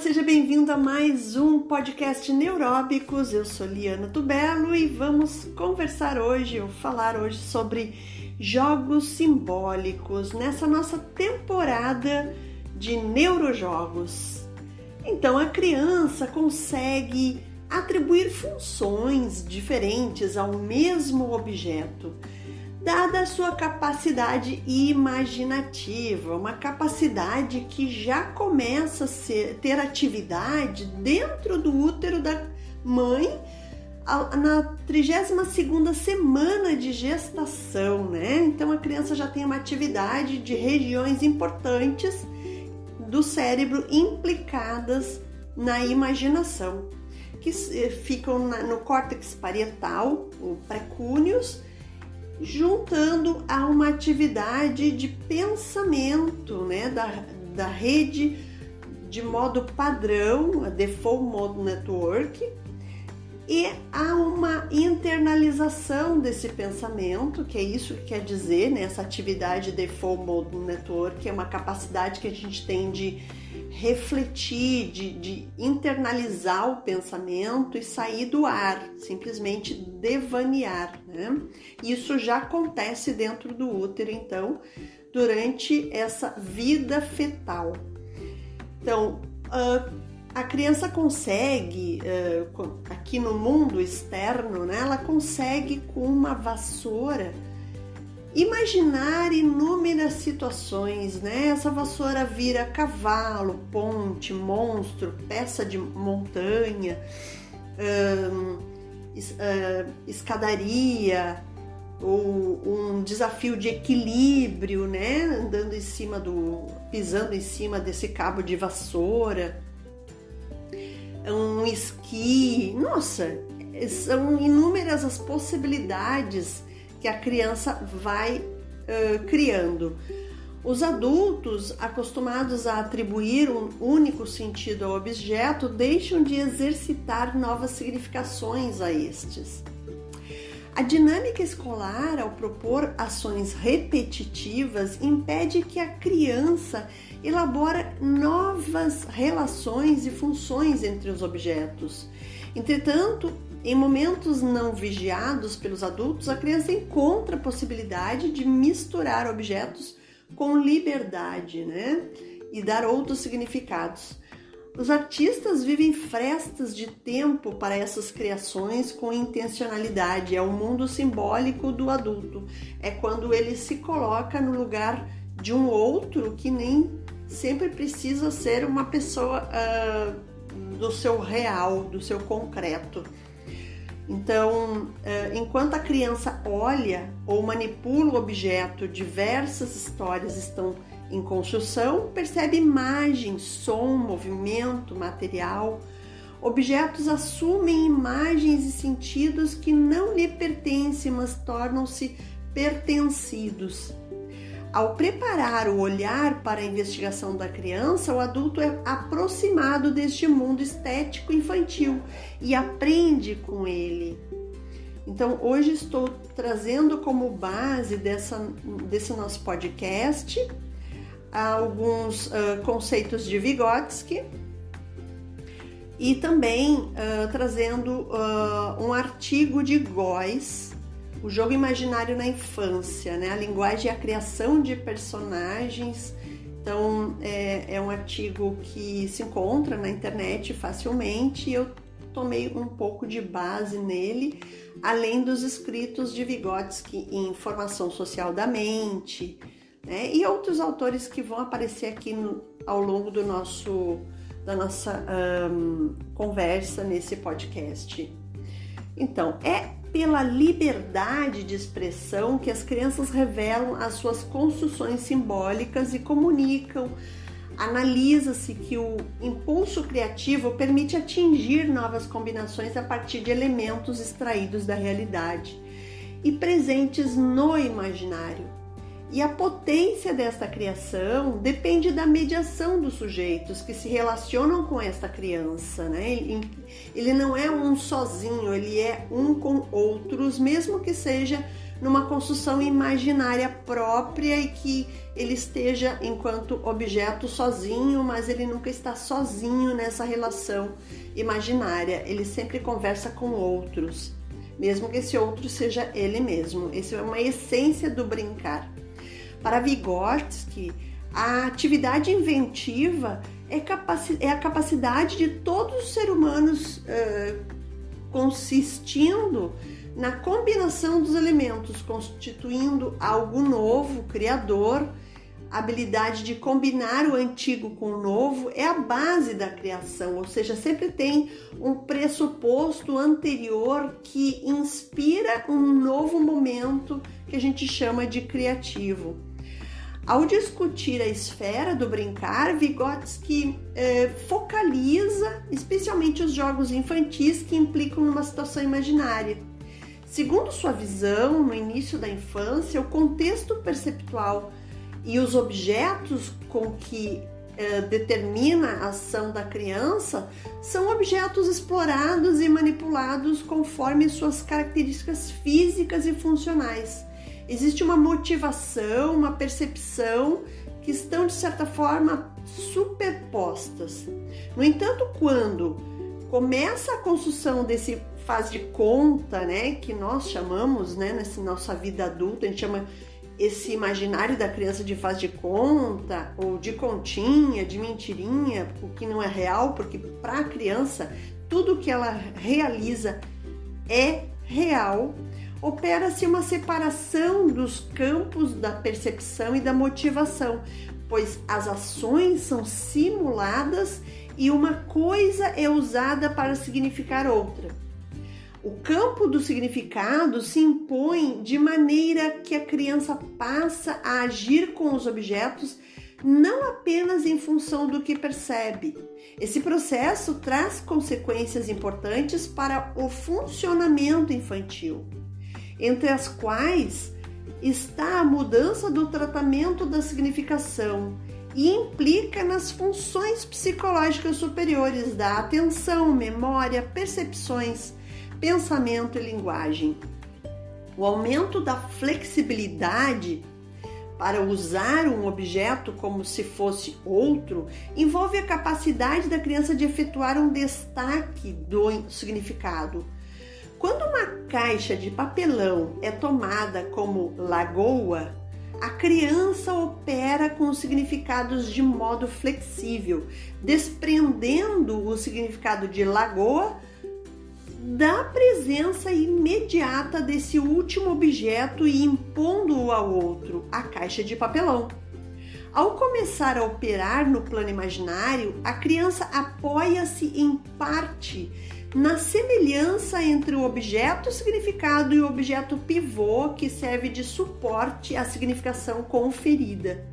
seja bem-vindo a mais um podcast Neuróbicos. Eu sou Liana Tubelo e vamos falar hoje sobre jogos simbólicos nessa nossa temporada de neurojogos. Então, a criança consegue atribuir funções diferentes ao mesmo objeto, dada a sua capacidade imaginativa, uma capacidade que já começa a ter atividade dentro do útero da mãe na 32ª semana de gestação, né? Então a criança já tem uma atividade de regiões importantes do cérebro implicadas na imaginação, que ficam no córtex parietal, o pré-cúneus, juntando a uma atividade de pensamento, né, da rede de modo padrão, a Default Mode Network, e há uma internalização desse pensamento, que é isso que quer dizer, né, essa atividade Default Mode Network, é uma capacidade que a gente tem de refletir, de internalizar o pensamento e sair do ar, simplesmente devanear, né? Isso já acontece dentro do útero, então, durante essa vida fetal. Então, a criança consegue, aqui no mundo externo, né, ela consegue com uma vassoura imaginar inúmeras situações, né? Essa vassoura vira cavalo, ponte, monstro, peça de montanha, escadaria, ou um desafio de equilíbrio, né? Pisando em cima desse cabo de vassoura, um esqui. Nossa, são inúmeras as possibilidades que a criança vai criando. Os adultos, acostumados a atribuir um único sentido ao objeto, deixam de exercitar novas significações a estes. A dinâmica escolar, ao propor ações repetitivas, impede que a criança elabore novas relações e funções entre os objetos. Entretanto, em momentos não vigiados pelos adultos, a criança encontra a possibilidade de misturar objetos com liberdade, né? E dar outros significados. Os artistas vivem frestas de tempo para essas criações com intencionalidade. É o mundo simbólico do adulto. É quando ele se coloca no lugar de um outro que nem sempre precisa ser uma pessoa do seu real, do seu concreto. Então, enquanto a criança olha ou manipula o objeto, diversas histórias estão em construção, percebe imagem, som, movimento, material. Objetos assumem imagens e sentidos que não lhe pertencem, mas tornam-se pertencidos. Ao preparar o olhar para a investigação da criança, o adulto é aproximado deste mundo estético infantil e aprende com ele. Então, hoje estou trazendo como base desse nosso podcast alguns conceitos de Vygotsky e também trazendo um artigo de Góes, O Jogo Imaginário na Infância, né? A linguagem e a criação de personagens. Então, é um artigo que se encontra na internet facilmente e eu tomei um pouco de base nele, além dos escritos de Vygotsky em Formação Social da Mente, né? E outros autores que vão aparecer aqui ao longo da nossa conversa nesse podcast. Então, é pela liberdade de expressão que as crianças revelam as suas construções simbólicas e comunicam. Analisa-se que o impulso criativo permite atingir novas combinações a partir de elementos extraídos da realidade e presentes no imaginário. E a potência desta criação depende da mediação dos sujeitos que se relacionam com esta criança, né? Ele não é um sozinho, ele é um com outros, mesmo que seja numa construção imaginária própria e que ele esteja enquanto objeto sozinho, mas ele nunca está sozinho nessa relação imaginária. Ele sempre conversa com outros, mesmo que esse outro seja ele mesmo. Essa é uma essência do brincar. Para Vygotsky, a atividade inventiva é a capacidade de todos os seres humanos consistindo na combinação dos elementos, constituindo algo novo, criador. A habilidade de combinar o antigo com o novo é a base da criação, ou seja, sempre tem um pressuposto anterior que inspira um novo momento que a gente chama de criativo. Ao discutir a esfera do brincar, Vygotsky focaliza especialmente os jogos infantis que implicam numa situação imaginária. Segundo sua visão, no início da infância, o contexto perceptual e os objetos com que determina a ação da criança são objetos explorados e manipulados conforme suas características físicas e funcionais. Existe uma motivação, uma percepção que estão, de certa forma, superpostas. No entanto, quando começa a construção desse faz de conta, né, que nós chamamos, né, nessa nossa vida adulta, a gente chama esse imaginário da criança de faz de conta, ou de continha, de mentirinha, o que não é real, porque para a criança tudo que ela realiza é real. Opera-se uma separação dos campos da percepção e da motivação, pois as ações são simuladas e uma coisa é usada para significar outra. O campo do significado se impõe de maneira que a criança passa a agir com os objetos não apenas em função do que percebe. Esse processo traz consequências importantes para o funcionamento infantil, entre as quais está a mudança do tratamento da significação e implica nas funções psicológicas superiores da atenção, memória, percepções, pensamento e linguagem. O aumento da flexibilidade para usar um objeto como se fosse outro envolve a capacidade da criança de efetuar um destaque do significado. Quando uma caixa de papelão é tomada como lagoa, a criança opera com os significados de modo flexível, desprendendo o significado de lagoa da presença imediata desse último objeto e impondo-o ao outro, a caixa de papelão. Ao começar a operar no plano imaginário, a criança apoia-se em parte na semelhança entre o objeto significado e o objeto pivô que serve de suporte à significação conferida.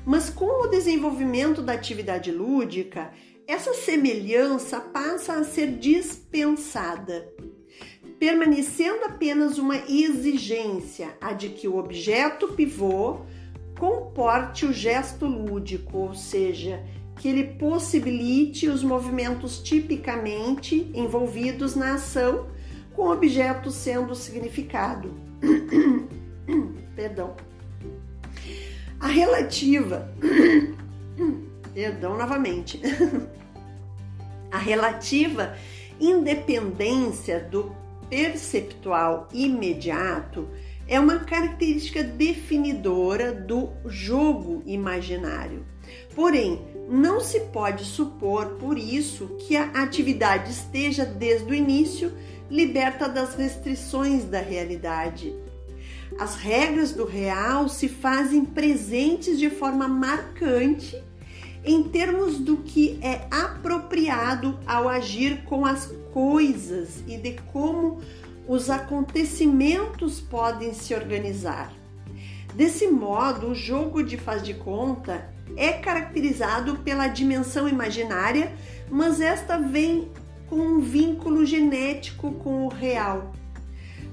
Mas com o desenvolvimento da atividade lúdica, essa semelhança passa a ser dispensada, permanecendo apenas uma exigência, a de que o objeto pivô comporte o gesto lúdico, ou seja, que ele possibilite os movimentos tipicamente envolvidos na ação, com o objeto sendo significado. Perdão. A relativa... Perdão novamente. A relativa independência do perceptual imediato é uma característica definidora do jogo imaginário. Porém, não se pode supor, por isso, que a atividade esteja desde o início liberta das restrições da realidade. As regras do real se fazem presentes de forma marcante em termos do que é apropriado ao agir com as coisas e de como os acontecimentos podem se organizar. Desse modo, o jogo de faz de conta é caracterizado pela dimensão imaginária, mas esta vem com um vínculo genético com o real.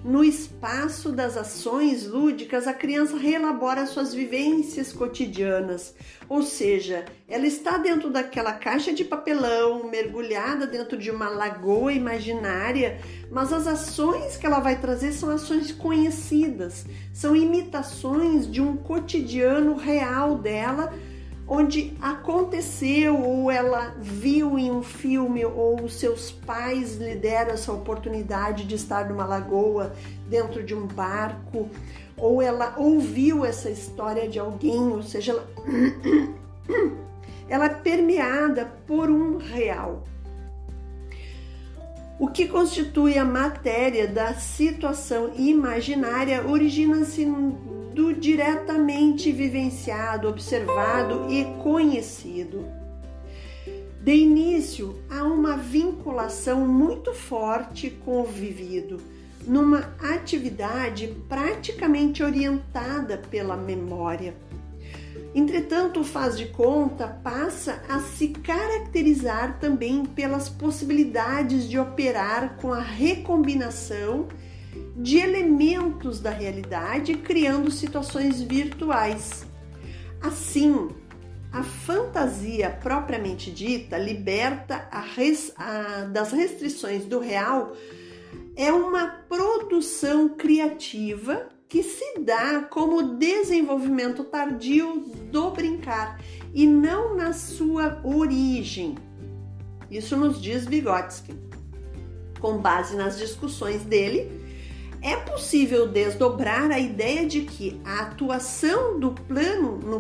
no espaço das ações lúdicas, a criança reelabora suas vivências cotidianas, ou seja, ela está dentro daquela caixa de papelão, mergulhada dentro de uma lagoa imaginária, mas as ações que ela vai trazer são ações conhecidas, são imitações de um cotidiano real dela, onde aconteceu, ou ela viu em um filme, ou os seus pais lhe deram essa oportunidade de estar numa lagoa, dentro de um barco, ou ela ouviu essa história de alguém, ou seja, ela é permeada por um real. O que constitui a matéria da situação imaginária origina-se do diretamente vivenciado, observado e conhecido. De início, há uma vinculação muito forte com o vivido, numa atividade praticamente orientada pela memória. Entretanto, o faz de conta passa a se caracterizar também pelas possibilidades de operar com a recombinação de elementos da realidade, criando situações virtuais. Assim, a fantasia propriamente dita, liberta das restrições do real, é uma produção criativa que se dá como desenvolvimento tardio do brincar e não na sua origem. Isso nos diz Vygotsky. Com base nas discussões dele, é possível desdobrar a ideia de que a atuação no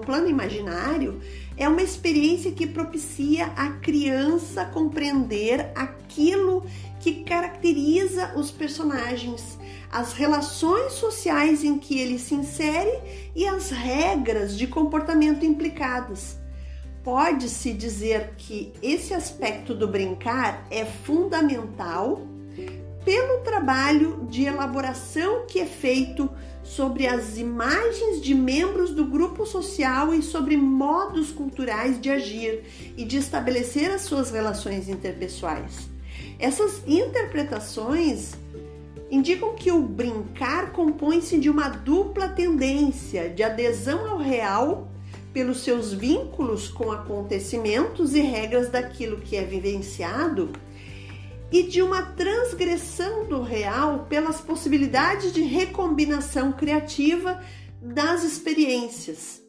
plano imaginário é uma experiência que propicia a criança compreender aquilo que caracteriza os personagens, as relações sociais em que ele se insere e as regras de comportamento implicadas. Pode-se dizer que esse aspecto do brincar é fundamental pelo trabalho de elaboração que é feito sobre as imagens de membros do grupo social e sobre modos culturais de agir e de estabelecer as suas relações interpessoais. Essas interpretações indicam que o brincar compõe-se de uma dupla tendência de adesão ao real pelos seus vínculos com acontecimentos e regras daquilo que é vivenciado e de uma transgressão do real pelas possibilidades de recombinação criativa das experiências.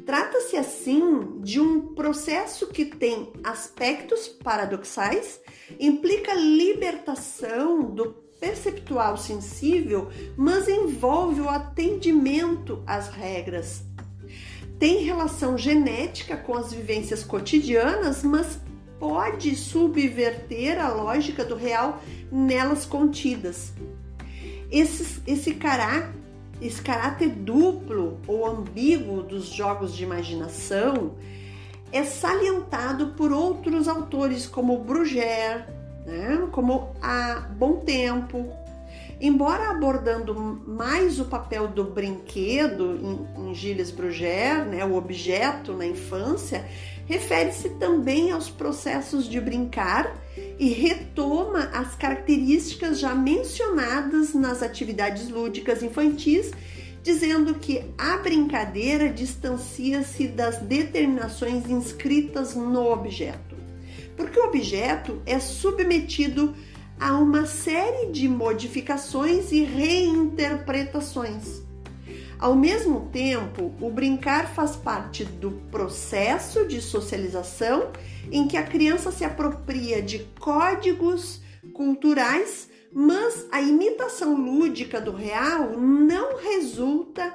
Trata-se, assim, de um processo que tem aspectos paradoxais, implica libertação do perceptual sensível, mas envolve o atendimento às regras. Tem relação genética com as vivências cotidianas, mas pode subverter a lógica do real nelas contidas. Esse caráter duplo ou ambíguo dos jogos de imaginação é salientado por outros autores como Bruguière, como a Bontempo. Embora abordando mais o papel do brinquedo em Gilles Bruguière, o objeto na infância, refere-se também aos processos de brincar e retoma as características já mencionadas nas atividades lúdicas infantis, dizendo que a brincadeira distancia-se das determinações inscritas no objeto, porque o objeto é submetido a uma série de modificações e reinterpretações. Ao mesmo tempo, o brincar faz parte do processo de socialização em que a criança se apropria de códigos culturais, mas a imitação lúdica do real não resulta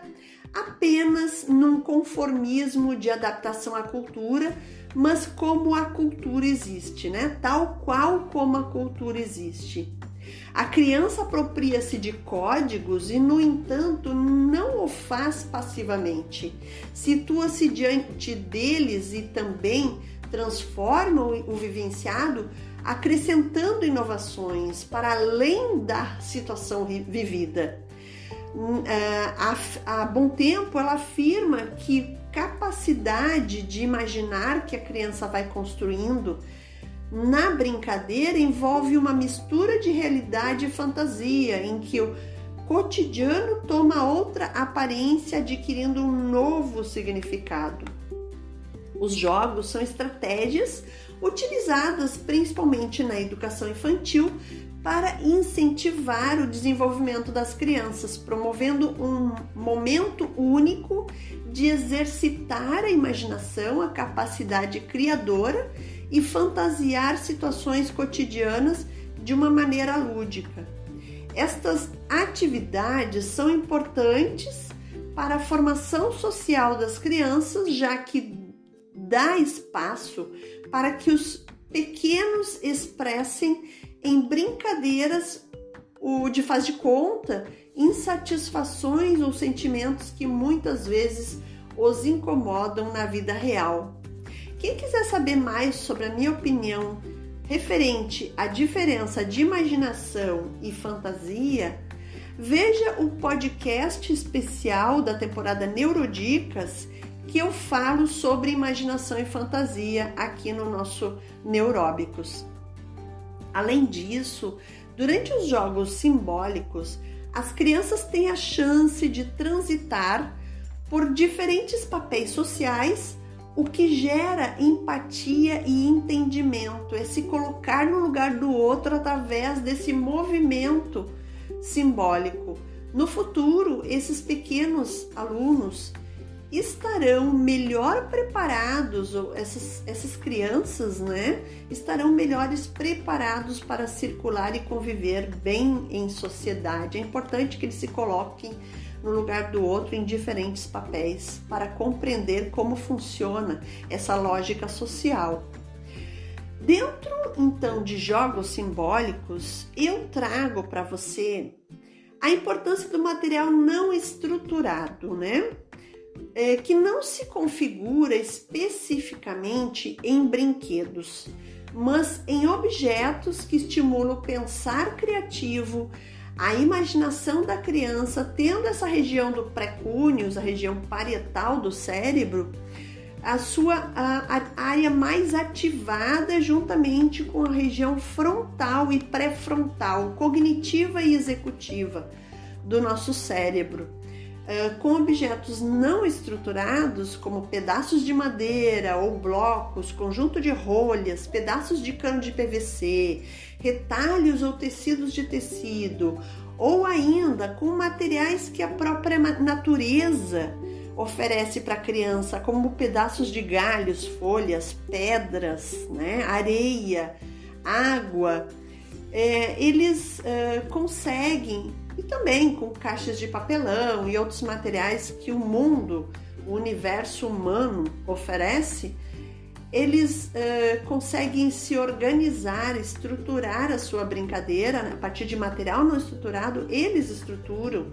apenas num conformismo de adaptação à cultura, mas como a cultura existe, tal qual como a cultura existe. A criança apropria-se de códigos e, no entanto, não o faz passivamente. Situa-se diante deles e também transforma o vivenciado, acrescentando inovações para além da situação vivida. A Bontempo, ela afirma que capacidade de imaginar que a criança vai construindo na brincadeira envolve uma mistura de realidade e fantasia, em que o cotidiano toma outra aparência, adquirindo um novo significado. Os jogos são estratégias utilizadas principalmente na educação infantil para incentivar o desenvolvimento das crianças, promovendo um momento único de exercitar a imaginação, a capacidade criadora e fantasiar situações cotidianas de uma maneira lúdica. Estas atividades são importantes para a formação social das crianças, já que dá espaço para que os pequenos expressem em brincadeiras o de faz de conta, insatisfações ou sentimentos que muitas vezes os incomodam na vida real. Quem quiser saber mais sobre a minha opinião referente à diferença de imaginação e fantasia, veja o podcast especial da temporada Neurodicas, que eu falo sobre imaginação e fantasia aqui no nosso Neuróbicos. Além disso, durante os jogos simbólicos, as crianças têm a chance de transitar por diferentes papéis sociais, o que gera empatia e entendimento, é se colocar no lugar do outro através desse movimento simbólico. No futuro, esses pequenos alunos estarão melhor preparados, ou essas crianças, estarão melhores preparados para circular e conviver bem em sociedade. É importante que eles se coloquem no lugar do outro em diferentes papéis para compreender como funciona essa lógica social. Dentro, então, de jogos simbólicos, eu trago para você a importância do material não estruturado, que não se configura especificamente em brinquedos, mas em objetos que estimulam o pensar criativo, a imaginação da criança, tendo essa região do pré-cúneus, a região parietal do cérebro, a área mais ativada juntamente com a região frontal e pré-frontal, cognitiva e executiva do nosso cérebro. Com objetos não estruturados, como pedaços de madeira ou blocos, conjunto de rolhas, pedaços de cano de PVC, retalhos ou tecidos de tecido, ou ainda com materiais que a própria natureza oferece para a criança, como pedaços de galhos, folhas, pedras, areia, água, eles conseguem, e também com caixas de papelão e outros materiais que o mundo, o universo humano oferece, eles conseguem se organizar, estruturar a sua brincadeira, a partir de material não estruturado, eles estruturam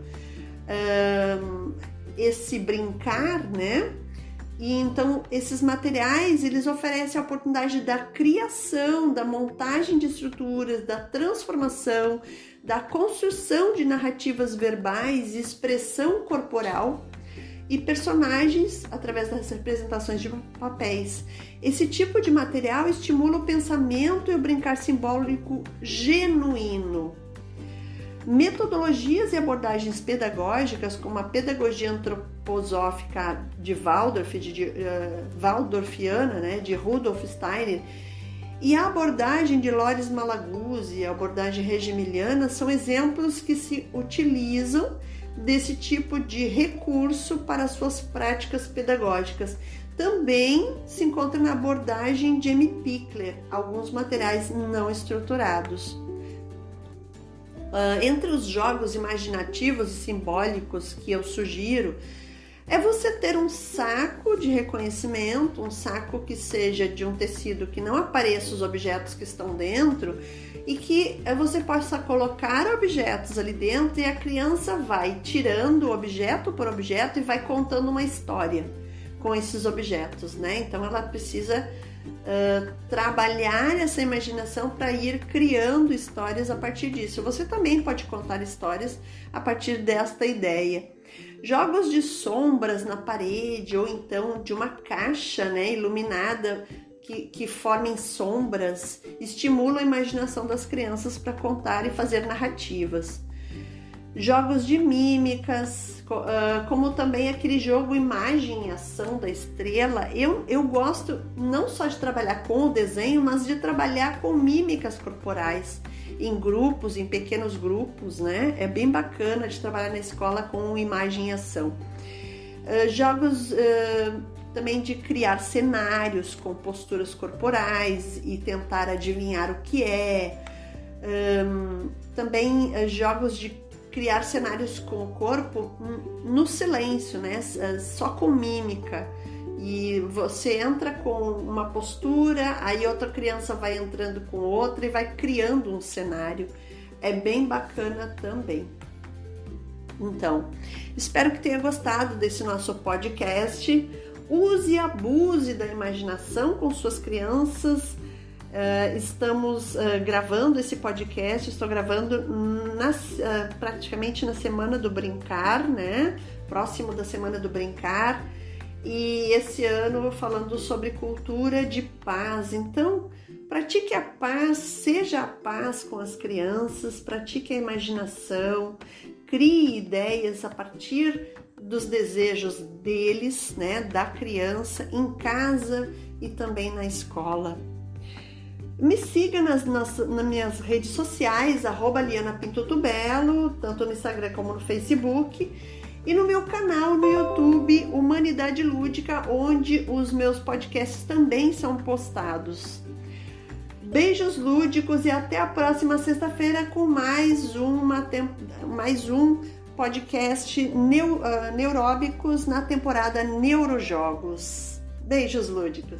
esse brincar, E então esses materiais, eles oferecem a oportunidade da criação, da montagem de estruturas, da transformação, da construção de narrativas verbais, expressão corporal e personagens através das representações de papéis. Esse tipo de material estimula o pensamento e o brincar simbólico genuíno. Metodologias e abordagens pedagógicas, como a pedagogia antroposófica de Waldorfiana, de Rudolf Steiner, e a abordagem de Loris Malaguzzi, a abordagem regimiliana, são exemplos que se utilizam desse tipo de recurso para suas práticas pedagógicas. Também se encontra na abordagem de M. Pickler, alguns materiais não estruturados. Entre os jogos imaginativos e simbólicos que eu sugiro, é você ter um saco de reconhecimento, um saco que seja de um tecido que não apareça os objetos que estão dentro e que você possa colocar objetos ali dentro e a criança vai tirando objeto por objeto e vai contando uma história com esses objetos, Então ela precisa trabalhar essa imaginação para ir criando histórias a partir disso. Você também pode contar histórias a partir desta ideia. Jogos de sombras na parede ou então de uma caixa iluminada que formem sombras estimulam a imaginação das crianças para contar e fazer narrativas. jogos de mímicas, como também aquele jogo Imagem e Ação da Estrela. Eu gosto não só de trabalhar com o desenho, mas de trabalhar com mímicas corporais, em grupos, em pequenos grupos, né? É bem bacana de trabalhar na escola com Imagem e Ação. Jogos também de criar cenários com posturas corporais e tentar adivinhar o que é. Também jogos de criar cenários com o corpo no silêncio, né? Só com mímica. E você entra com uma postura, aí outra criança vai entrando com outra e vai criando um cenário. É bem bacana também. Então, espero que tenha gostado desse nosso podcast. Use e abuse da imaginação com suas crianças. Estamos gravando esse podcast, estou gravando praticamente na Semana do Brincar, né? Próximo da Semana do Brincar. E esse ano falando sobre cultura de paz. Então, pratique a paz, seja a paz com as crianças, pratique a imaginação, crie ideias a partir dos desejos deles, né, da criança, em casa e também na escola. Me siga nas minhas redes sociais, @LianaPintoTubelo, tanto no Instagram como no Facebook, e no meu canal no YouTube, Humanidade Lúdica, onde os meus podcasts também são postados. Beijos lúdicos e até a próxima sexta-feira com mais um podcast Neuróbicos na temporada Neurojogos. Beijos lúdicos!